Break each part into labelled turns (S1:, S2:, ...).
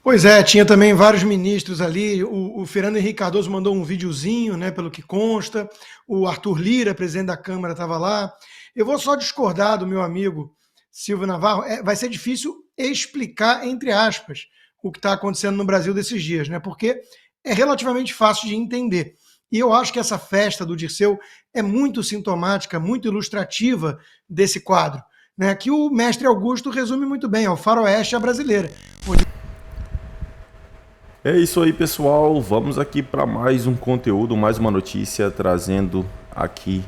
S1: Pois é, tinha também vários ministros ali. O Fernando Henrique Cardoso mandou um videozinho, né, pelo que consta. O Arthur Lira, presidente da Câmara, estava lá. Eu vou só discordar do meu amigo Silvio Navarro. Vai ser difícil explicar, entre aspas, o que está acontecendo no Brasil desses dias, né? Porque é relativamente fácil de entender. E eu acho que essa festa do Dirceu é muito sintomática, muito ilustrativa desse quadro, né? Que o mestre Augusto resume muito bem, é o faroeste à brasileira.
S2: É isso aí, pessoal. Vamos aqui para mais um conteúdo, mais uma notícia, trazendo aqui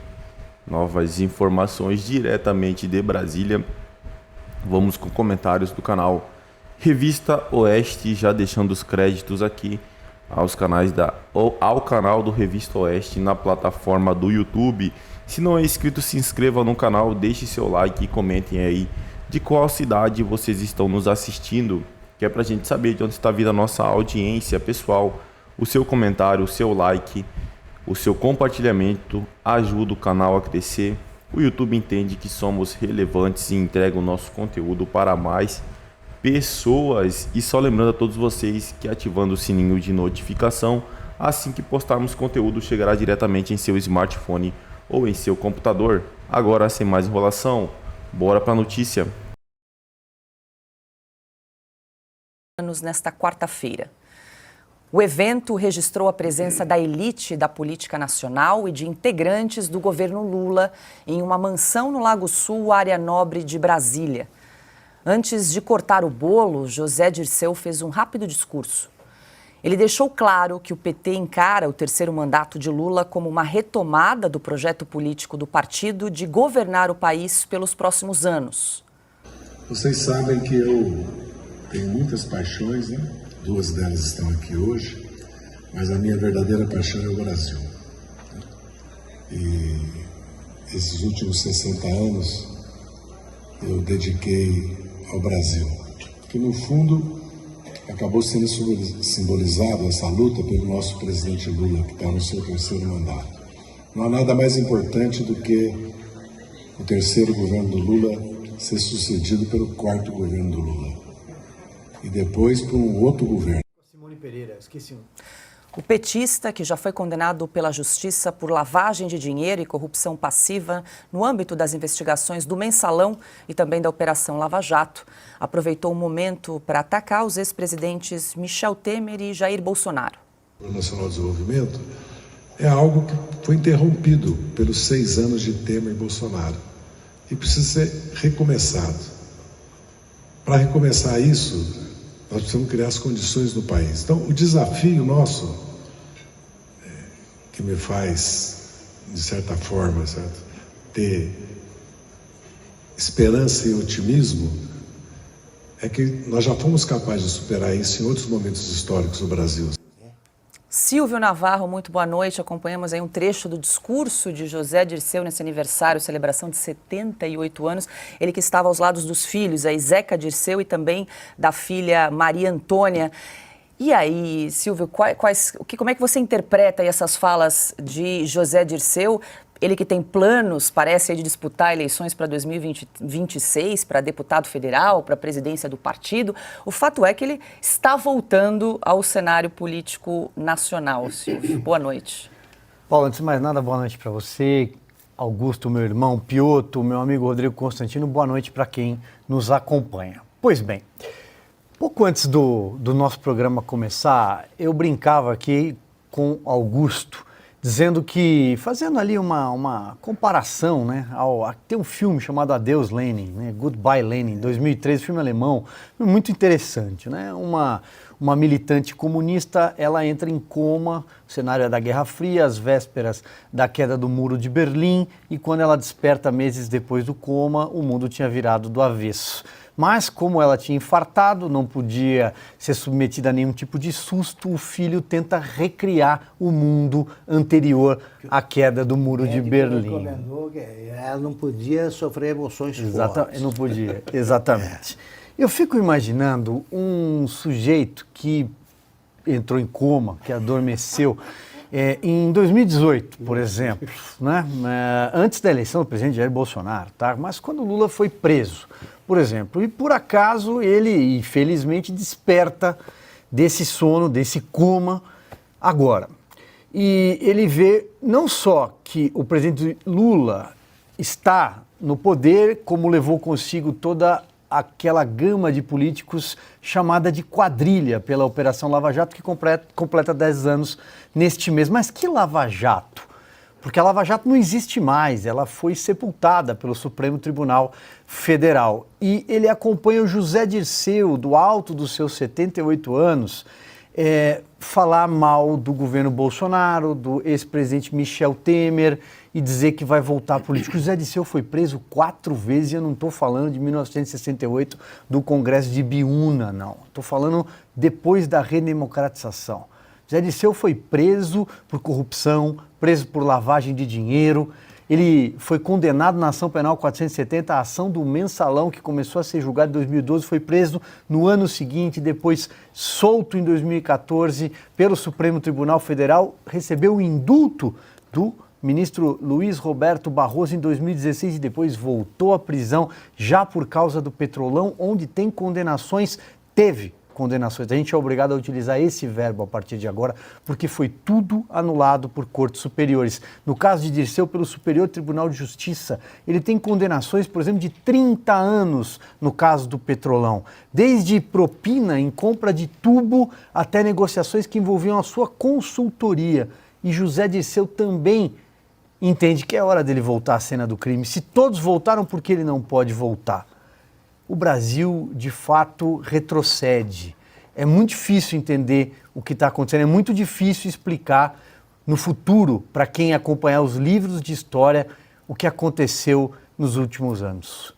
S2: novas informações diretamente de Brasília. Vamos com comentários do canal Revista Oeste, já deixando os créditos aqui ao canal do Revista Oeste na plataforma do YouTube. Se não é inscrito, se inscreva no canal, deixe seu like e comentem aí de qual cidade vocês estão nos assistindo, que é pra gente saber de onde está vindo a nossa audiência, pessoal. O seu comentário, o seu like, o seu compartilhamento ajuda o canal a crescer. O YouTube entende que somos relevantes e entrega o nosso conteúdo para mais pessoas. E só lembrando a todos vocês que ativando o sininho de notificação, assim que postarmos conteúdo, chegará diretamente em seu smartphone ou em seu computador. Agora, sem mais enrolação, bora para a notícia.
S3: Nesta quarta-feira. O evento registrou a presença da elite da política nacional e de integrantes do governo Lula em uma mansão no Lago Sul, área nobre de Brasília. Antes de cortar o bolo, José Dirceu fez um rápido discurso. Ele deixou claro que o PT encara o terceiro mandato de Lula como uma retomada do projeto político do partido de governar o país pelos próximos anos.
S4: Vocês sabem que eu tenho muitas paixões, né? Duas delas estão aqui hoje, mas a minha verdadeira paixão é o Brasil. E esses últimos 60 anos eu dediquei ao Brasil, que no fundo acabou sendo simbolizado essa luta pelo nosso presidente Lula, que está no seu terceiro mandato. Não há nada mais importante do que o terceiro governo do Lula ser sucedido pelo quarto governo do Lula. E depois por um outro governo.
S5: Simone Pereira, esqueci um.
S3: O petista, que já foi condenado pela Justiça por lavagem de dinheiro e corrupção passiva no âmbito das investigações do Mensalão e também da Operação Lava Jato, aproveitou o momento para atacar os ex-presidentes Michel Temer e Jair Bolsonaro.
S4: O Nacional de Desenvolvimento é algo que foi interrompido pelos 6 anos de Temer e Bolsonaro e precisa ser recomeçado. Para recomeçar isso, nós precisamos criar as condições do país. Então, o desafio nosso, que me faz, de certa forma, certo, ter esperança e otimismo, é que nós já fomos capazes de superar isso em outros momentos históricos do Brasil.
S3: Silvio Navarro, muito boa noite. Acompanhamos aí um trecho do discurso de José Dirceu nesse aniversário, celebração de 78 anos. Ele que estava aos lados dos filhos, aí Zeca Dirceu e também da filha Maria Antônia. E aí, Silvio, como é que você interpreta aí essas falas de José Dirceu? Ele que tem planos, parece, aí, de disputar eleições para 2026, para deputado federal, para a presidência do partido. O fato é que ele está voltando ao cenário político nacional, Silvio. Boa noite.
S5: Paulo, antes de mais nada, boa noite para você, Augusto, meu irmão, Pioto, meu amigo Rodrigo Constantino, boa noite para quem nos acompanha. Pois bem, pouco antes do nosso programa começar, eu brincava aqui com Augusto, dizendo que, fazendo ali uma comparação, né, tem um filme chamado Adeus Lenin, né, Goodbye Lenin, 2013, filme alemão, muito interessante, né, uma militante comunista, ela entra em coma, o cenário é da Guerra Fria, às vésperas da queda do Muro de Berlim, e quando ela desperta meses depois do coma, o mundo tinha virado do avesso. Mas, como ela tinha infartado, não podia ser submetida a nenhum tipo de susto, o filho tenta recriar o mundo anterior à queda do Muro de Berlim.
S6: Recomendou que ela não podia sofrer emoções fortes.
S5: Não podia, exatamente. Eu fico imaginando um sujeito que entrou em coma, que adormeceu, em 2018, por exemplo, né? Antes da eleição do presidente Jair Bolsonaro, tá? Mas quando o Lula foi preso, por exemplo, e por acaso ele, infelizmente, desperta desse sono, desse coma agora. E ele vê não só que o presidente Lula está no poder, como levou consigo toda aquela gama de políticos chamada de quadrilha pela Operação Lava Jato, que completa 10 anos neste mês. Mas que Lava Jato? Porque a Lava Jato não existe mais, ela foi sepultada pelo Supremo Tribunal Federal. E ele acompanha o José Dirceu, do alto dos seus 78 anos, falar mal do governo Bolsonaro, do ex-presidente Michel Temer e dizer que vai voltar político. José Dirceu foi preso 4 vezes e eu não estou falando de 1968 do Congresso de Biúna, não. Estou falando depois da redemocratização. José Dirceu foi preso por corrupção, preso por lavagem de dinheiro. Ele foi condenado na ação penal 470, a ação do Mensalão, que começou a ser julgado em 2012, foi preso no ano seguinte, depois solto em 2014 pelo Supremo Tribunal Federal, recebeu o indulto do ministro Luiz Roberto Barroso em 2016 e depois voltou à prisão já por causa do Petrolão, onde tem condenações, teve condenações. A gente é obrigado a utilizar esse verbo a partir de agora, porque foi tudo anulado por cortes superiores. No caso de Dirceu, pelo Superior Tribunal de Justiça, ele tem condenações, por exemplo, de 30 anos no caso do Petrolão, desde propina em compra de tubo até negociações que envolviam a sua consultoria. E José Dirceu também entende que é hora dele voltar à cena do crime. Se todos voltaram, por que ele não pode voltar? O Brasil, de fato, retrocede. É muito difícil entender o que está acontecendo, é muito difícil explicar no futuro, para quem acompanhar os livros de história, o que aconteceu nos últimos anos.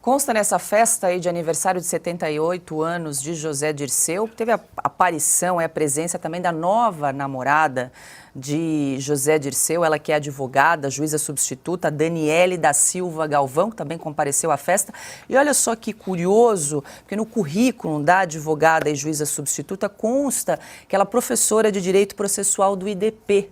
S3: Consta nessa festa aí de aniversário de 78 anos de José Dirceu, teve a aparição e a presença também da nova namorada de José Dirceu, ela que é advogada, juíza substituta, Daniele da Silva Galvão, que também compareceu à festa. E olha só que curioso, porque no currículo da advogada e juíza substituta consta que ela é professora de Direito Processual do IDP,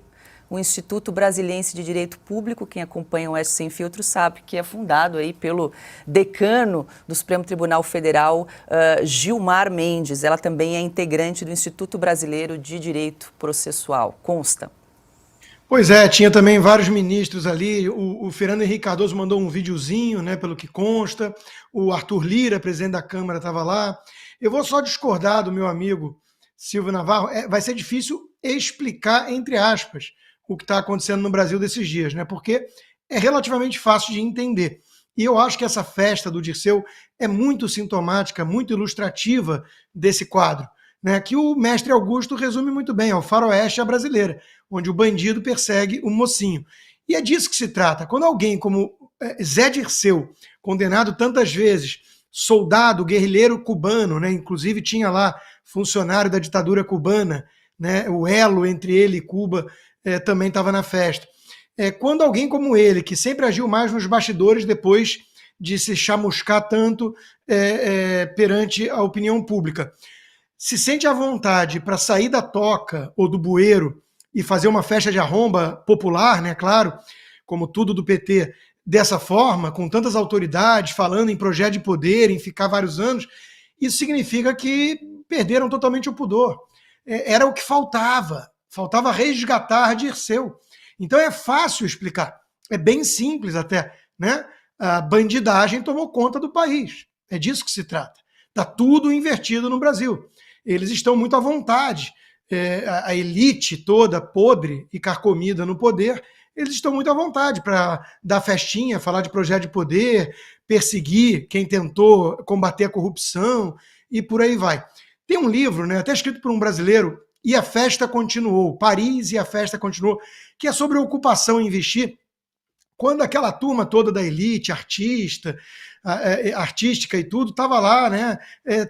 S3: o Instituto Brasiliense de Direito Público. Quem acompanha o Oeste Sem Filtro sabe que é fundado aí pelo decano do Supremo Tribunal Federal, Gilmar Mendes. Ela também é integrante do Instituto Brasileiro de Direito Processual. Consta.
S1: Pois é, tinha também vários ministros ali, o Fernando Henrique Cardoso mandou um videozinho, né, pelo que consta, o Arthur Lira, presidente da Câmara, estava lá. Eu vou só discordar do meu amigo Silvio Navarro, vai ser difícil explicar, entre aspas, o que está acontecendo no Brasil desses dias, né? Porque é relativamente fácil de entender. E eu acho que essa festa do Dirceu é muito sintomática, muito ilustrativa desse quadro, né? Que o mestre Augusto resume muito bem, é o faroeste à brasileira, onde o bandido persegue o mocinho. E é disso que se trata. Quando alguém como Zé Dirceu, condenado tantas vezes, soldado, guerrilheiro cubano, né? Inclusive tinha lá funcionário da ditadura cubana, né? O elo entre ele e Cuba também estava na festa. Quando alguém como ele, que sempre agiu mais nos bastidores depois de se chamuscar tanto perante a opinião pública, se sente à vontade para sair da toca ou do bueiro e fazer uma festa de arromba popular, né, claro, como tudo do PT, dessa forma, com tantas autoridades, falando em projeto de poder, em ficar vários anos, isso significa que perderam totalmente o pudor. Era o que faltava resgatar Dirceu. Então é fácil explicar, é bem simples até, né? A bandidagem tomou conta do país, é disso que se trata. Está tudo invertido no Brasil. Eles estão muito à vontade, a elite toda podre e carcomida no poder, eles estão muito à vontade para dar festinha, falar de projeto de poder, perseguir quem tentou combater a corrupção e por aí vai. Tem um livro, né, até escrito por um brasileiro, E a Festa Continuou, Paris e a Festa Continuou, que é sobre a ocupação em Vichy, quando aquela turma toda da elite, artística e tudo, estava lá, né,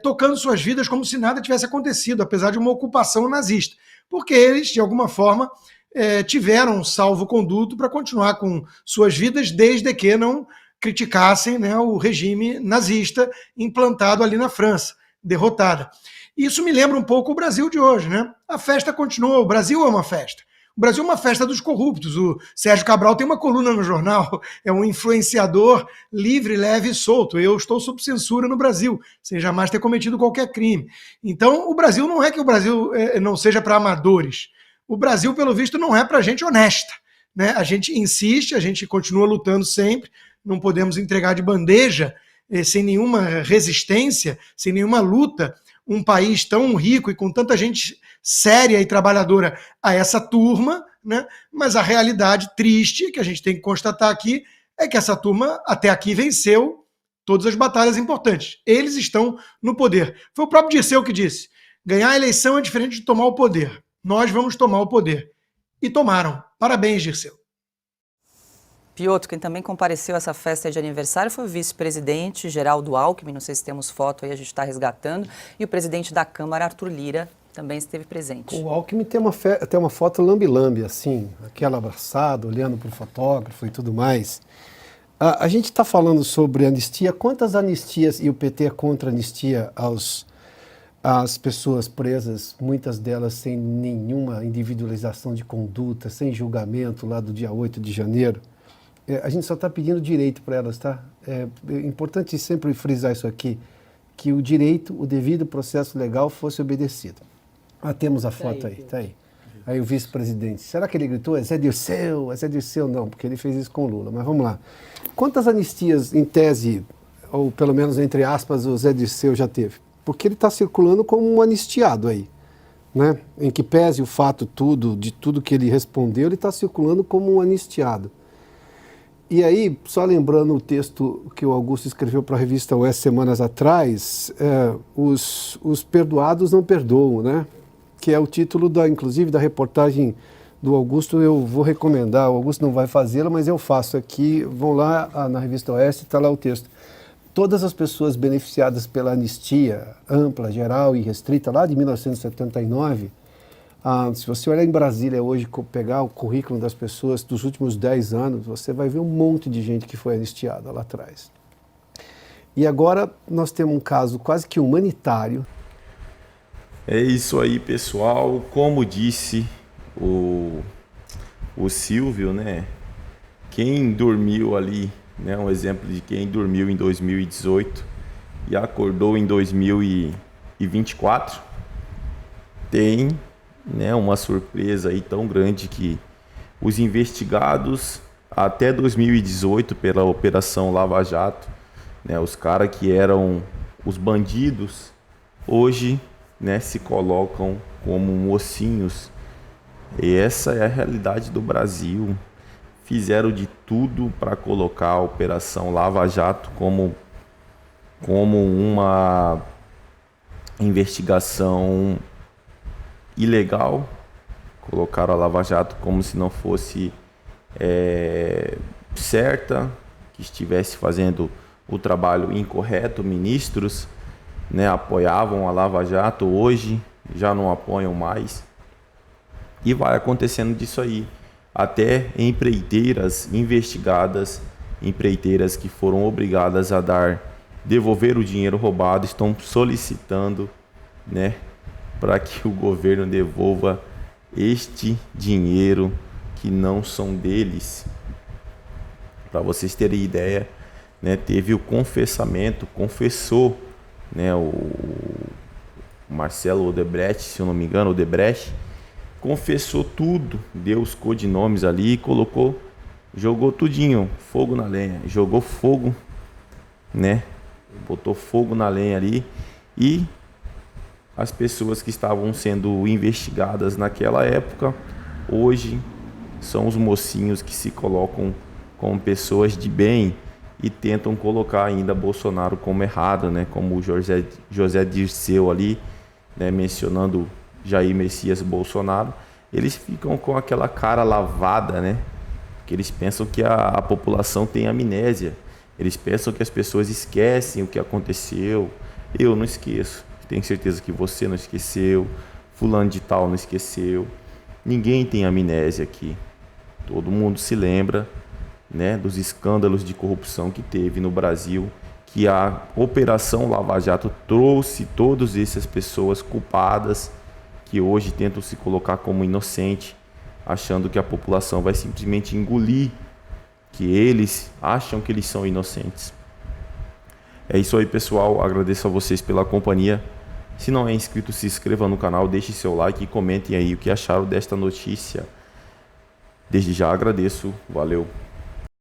S1: tocando suas vidas como se nada tivesse acontecido, apesar de uma ocupação nazista, porque eles, de alguma forma, tiveram um salvo-conduto para continuar com suas vidas, desde que não criticassem, né, o regime nazista implantado ali na França, derrotada. Isso me lembra um pouco o Brasil de hoje, né? A festa continua, o Brasil é uma festa. O Brasil é uma festa dos corruptos. O Sérgio Cabral tem uma coluna no jornal, é um influenciador livre, leve e solto. Eu estou sob censura no Brasil, sem jamais ter cometido qualquer crime. Então, o Brasil não é que o Brasil não seja para amadores. O Brasil, pelo visto, não é para gente honesta, né? A gente insiste, a gente continua lutando sempre, não podemos entregar de bandeja, sem nenhuma resistência, sem nenhuma luta, um país tão rico e com tanta gente séria e trabalhadora a essa turma, né? Mas a realidade triste que a gente tem que constatar aqui é que essa turma até aqui venceu todas as batalhas importantes. Eles estão no poder. Foi o próprio Dirceu que disse: ganhar a eleição é diferente de tomar o poder. Nós vamos tomar o poder. E tomaram. Parabéns, Dirceu.
S3: Piotr, quem também compareceu a essa festa de aniversário foi o vice-presidente Geraldo Alckmin, não sei se temos foto aí, a gente está resgatando, e o presidente da Câmara, Arthur Lira, também esteve presente.
S7: O Alckmin tem uma foto lambi-lambi, assim, aquela abraçada, olhando para o fotógrafo e tudo mais. A gente está falando sobre anistia. Quantas anistias, e o PT é contra a anistia às pessoas presas, muitas delas sem nenhuma individualização de conduta, sem julgamento lá do dia 8 de janeiro? A gente só está pedindo direito para elas, tá? É importante sempre frisar isso aqui, que o direito, o devido processo legal fosse obedecido. Temos a foto aí, tá aí. Aí o vice-presidente, será que ele gritou, é Zé Dirceu? É Zé Dirceu? Não, porque ele fez isso com o Lula, mas vamos lá. Quantas anistias, em tese, ou pelo menos entre aspas, o Zé Dirceu já teve? Porque ele está circulando como um anistiado aí, né? Em que pese o fato de tudo que ele respondeu, ele está circulando como um anistiado. E aí, só lembrando o texto que o Augusto escreveu para a revista Oeste semanas atrás, os perdoados não perdoam, né? Que é o título, inclusive, da reportagem do Augusto. Eu vou recomendar, o Augusto não vai fazê-la, mas eu faço aqui. Vão lá na revista Oeste, está lá o texto. Todas as pessoas beneficiadas pela anistia ampla, geral e restrita, lá de 1979, se você olhar em Brasília hoje, pegar o currículo das pessoas dos últimos 10 anos, você vai ver um monte de gente que foi anistiada lá atrás. E agora nós temos um caso quase que humanitário.
S2: É isso aí, pessoal. Como disse o Silvio, né? Quem dormiu ali, né? Um exemplo de quem dormiu em 2018 e acordou em 2024, tem, né, uma surpresa aí tão grande que os investigados até 2018 pela Operação Lava Jato, né, os caras que eram os bandidos, hoje, né, se colocam como mocinhos. E essa é a realidade do Brasil. Fizeram de tudo para colocar a Operação Lava Jato como uma investigação ilegal. Colocaram a Lava Jato como se não fosse certa, que estivesse fazendo o trabalho incorreto. Ministros, né, apoiavam a Lava Jato, hoje já não apoiam mais. E vai acontecendo disso aí. Até empreiteiras investigadas, empreiteiras que foram obrigadas a devolver o dinheiro roubado, estão solicitando, né, para que o governo devolva este dinheiro que não são deles. Para vocês terem ideia, né, teve o confessamento, confessou, né, o Marcelo Odebrecht, se eu não me engano, Odebrecht, confessou tudo, deu os codinomes ali e colocou, jogou tudinho, fogo na lenha, jogou fogo, né, botou fogo na lenha ali. E as pessoas que estavam sendo investigadas naquela época, hoje são os mocinhos que se colocam como pessoas de bem e tentam colocar ainda Bolsonaro como errado, né? Como o José Dirceu ali, né? Mencionando Jair Messias Bolsonaro. Eles ficam com aquela cara lavada, né? Porque eles pensam que a população tem amnésia. Eles pensam que as pessoas esquecem o que aconteceu. Eu não esqueço. Tenho certeza que você não esqueceu, fulano de tal não esqueceu. Ninguém tem amnésia aqui. Todo mundo se lembra, né, dos escândalos de corrupção que teve no Brasil, que a Operação Lava Jato trouxe todas essas pessoas culpadas, que hoje tentam se colocar como inocente, achando que a população vai simplesmente engolir, que eles acham que eles são inocentes. É isso aí, pessoal. Agradeço a vocês pela companhia. Se não é inscrito, se inscreva no canal, deixe seu like e comentem aí o que acharam desta notícia. Desde já agradeço. Valeu.